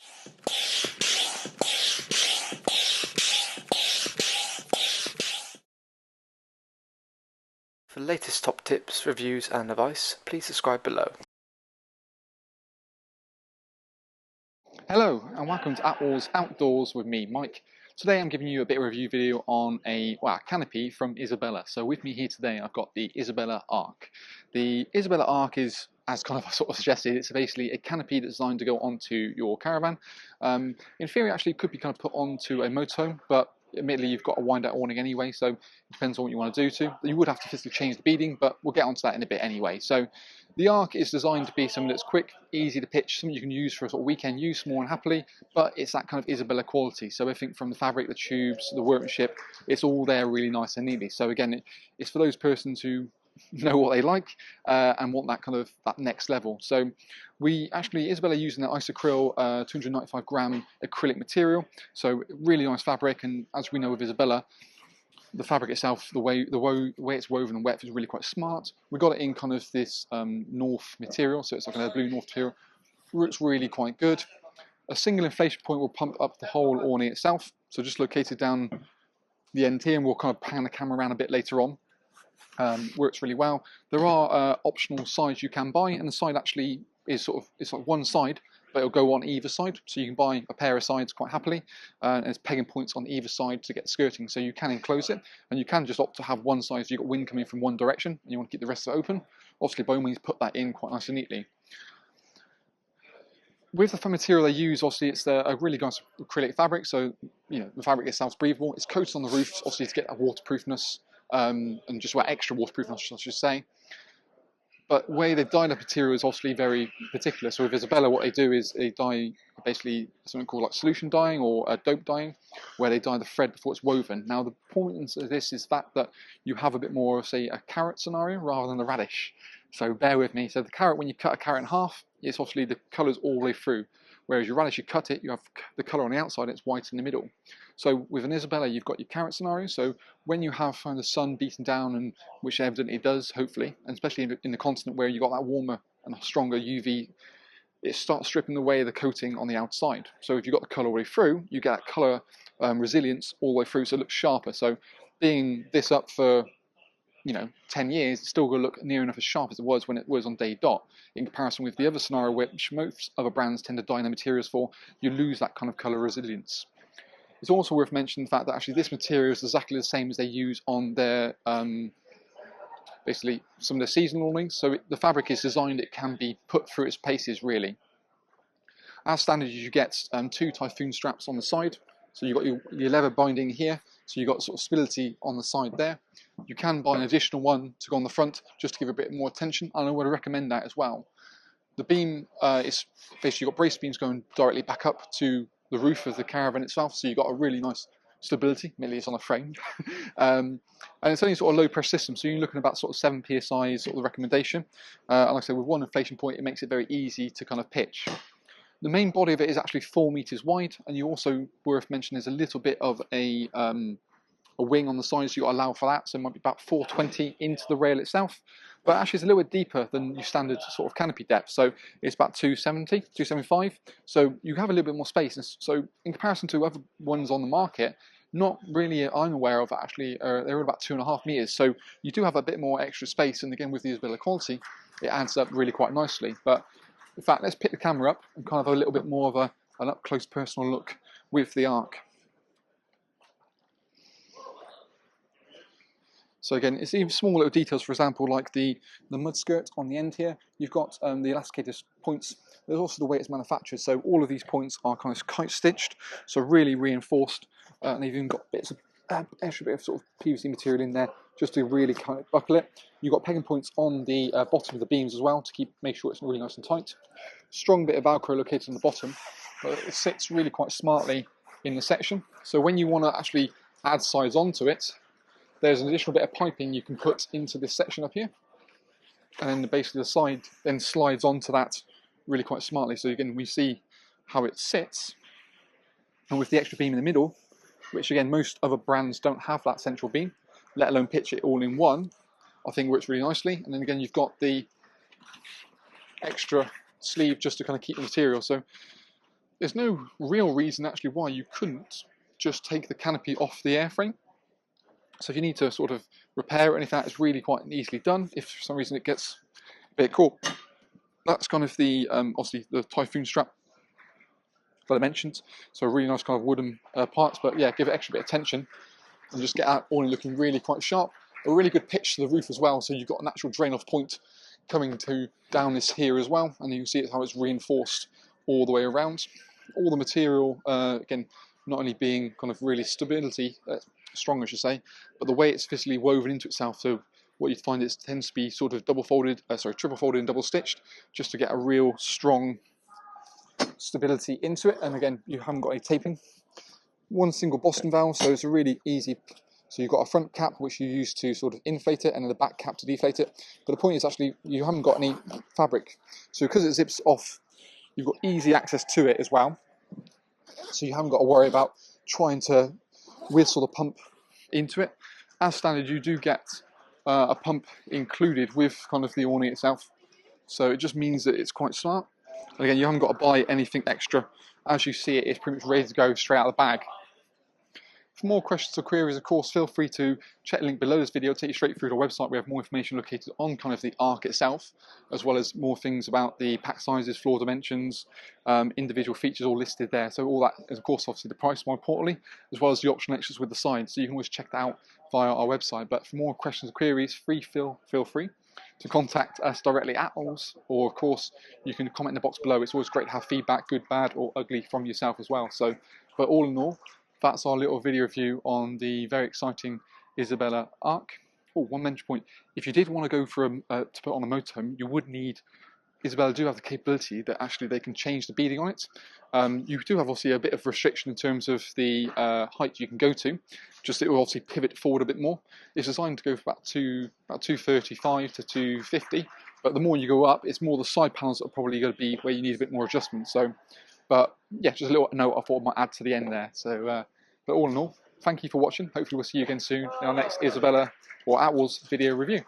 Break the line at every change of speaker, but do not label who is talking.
For the latest top tips, reviews and advice, please subscribe below.
Hello and welcome to Attwoolls Outdoors with me, Mike. Today I'm giving you a bit of a review video on a canopy from Isabella. So with me here today I've got the Isabella Arc. The Isabella Arc is, as kind of sort of suggested, it's basically a canopy that's designed to go onto your caravan. In theory actually it could be kind of put onto a motorhome, but admittedly you've got a wind out awning anyway, so it depends on what you want to do to. You would have to physically change the beading, but we'll get onto that in a bit anyway. So the Arc is designed to be something that's quick, easy to pitch, something you can use for a sort of weekend use more than happily, but it's that kind of Isabella quality. So everything from the fabric, the tubes, the workmanship, it's all there really nice and neatly. So again, it's for those persons who know what they like and want that kind of that next level. So we actually, Isabella using that isocryl 295 gram acrylic material, so really nice fabric. And as we know with Isabella, the fabric itself, the way it's woven and weft is really quite smart. We got it in kind of this north material, so it's like a blue north material. It's really quite good. A single inflation point will pump up the whole awning itself, so just located down the end here, and we'll kind of pan the camera around a bit later on. Works really well. There are optional sides you can buy, and the side actually is it's like one side, but it'll go on either side, so you can buy a pair of sides quite happily, and there's pegging points on either side to get skirting, so you can enclose it, and you can just opt to have one side, so you've got wind coming from one direction and you want to keep the rest of it open. Obviously by all means put that in quite nice and neatly. With the material they use, obviously it's a really nice acrylic fabric, so you know the fabric itself is breathable. It's coated on the roof, obviously to get that waterproofness, and just about extra waterproofness I should say. But the way they've dyed the material is obviously very particular. So with Isabella, what they do is they dye basically something called like solution dyeing or dope dyeing, where they dye the thread before it's woven. Now the point of this is that you have a bit more of, say, a carrot scenario rather than the radish. So bear with me. So the carrot, when you cut a carrot in half, it's obviously the colour's all the way through. Whereas your radish, you cut it, you have the colour on the outside, and it's white in the middle. So with an Isabella, you've got your carrot scenario. So when you have the sun beating down, and which evidently it does, hopefully, and especially in the continent where you've got that warmer and stronger UV, it starts stripping away the coating on the outside. So if you've got the colour all the way through, you get that colour resilience all the way through, so it looks sharper. So being this up for 10 years, it's still going to look near enough as sharp as it was when it was on day dot, in comparison with the other scenario, which most other brands tend to dye their materials for. You lose that kind of colour resilience. It's also worth mentioning the fact that actually this material is exactly the same as they use on their basically some of their seasonal awnings. So the fabric is designed, it can be put through its paces really. As standard, you get 2 typhoon straps on the side. So you've got your leather binding here, so you've got sort of stability on the side there. You can buy an additional one to go on the front, just to give a bit more attention, and I would recommend that as well. The beam is basically, you've got brace beams going directly back up to the roof of the caravan itself, so you've got a really nice stability. Mainly it's on a frame, and it's only sort of low pressure system, so you're looking at about sort of 7 psi sort of the recommendation. And like I said, with one inflation point, it makes it very easy to kind of pitch. The main body of it is actually 4 meters wide, and you also, worth mentioning, there's a little bit of a wing on the side, so you've got to allow for that, so it might be about 420 into the rail itself, but actually it's a little bit deeper than your standard sort of canopy depth, so it's about 270, 275, so you have a little bit more space. And so in comparison to other ones on the market, not really I'm aware of actually, they're about 2.5 meters, so you do have a bit more extra space, and again with the Isabella quality, it adds up really quite nicely. But in fact, let's pick the camera up and kind of have a little bit more of an up-close personal look with the Arc. So again, it's even small little details, for example, like the mud skirt on the end here. You've got the elasticated points. There's also the way it's manufactured. So all of these points are kind of kite stitched, so really reinforced. And they've even got bits of extra bit of sort of PVC material in there just to really kind of buckle it. You've got pegging points on the bottom of the beams as well to make sure it's really nice and tight. Strong bit of Velcro located on the bottom, but it sits really quite smartly in the section. So when you want to actually add sides onto it, there's an additional bit of piping you can put into this section up here, and then basically the side then slides onto that really quite smartly. So again, we see how it sits, and with the extra beam in the middle, which again most other brands don't have that central beam, let alone pitch it all in one, I think works really nicely. And then again, you've got the extra sleeve just to kind of keep the material. So there's no real reason actually why you couldn't just take the canopy off the airframe. So if you need to sort of repair it or anything, it's really quite easily done. If for some reason it gets a bit caught, that's kind of the obviously the Typhoon strap that I mentioned. So really nice kind of wooden parts, but yeah, give it extra bit of tension and just get that awning looking really quite sharp. A really good pitch to the roof as well, so you've got a natural drain off point coming to down this here as well, and you can see how it's reinforced all the way around. All the material, again, not only being kind of really strong I should say, but the way it's physically woven into itself. So what you find is it tends to be sort of triple folded and double stitched, just to get a real strong stability into it. And again, you haven't got any taping. One single Boston valve, so it's a really easy. So you've got a front cap which you use to sort of inflate it, and then the back cap to deflate it. But the point is actually you haven't got any fabric, so because it zips off, you've got easy access to it as well. So you haven't got to worry about trying to whistle the pump into it. As standard, you do get a pump included with kind of the awning itself. So it just means that it's quite smart. And again, you haven't got to buy anything extra. As you see it, it's pretty much ready to go straight out of the bag. For more questions or queries, of course, feel free to check the link below this video, take you straight through to our website. We have more information located on kind of the Arc itself, as well as more things about the pack sizes, floor dimensions, individual features all listed there. So all that is, of course, obviously the price more importantly, as well as the optional extras with the side. So you can always check that out via our website. But for more questions or queries, feel free to contact us directly at Attwoolls, or of course you can comment in the box below. It's always great to have feedback, good, bad or ugly, from yourself as well. So, but all in all, that's our little video review on the very exciting Isabella Arc. Oh, one mention point, if you did want to go for to put on a motorhome, you would need, Isabella do have the capability that actually they can change the beading on it. You do have obviously a bit of restriction in terms of the height you can go to, just it will obviously pivot forward a bit more. It's designed to go for about 235 to 250, but the more you go up, it's more the side panels that are probably going to be where you need a bit more adjustment. So, but yeah, just a little note I thought I might add to the end there. So, but all in all, thank you for watching. Hopefully we'll see you again soon in our next Isabella or Attwoolls video review.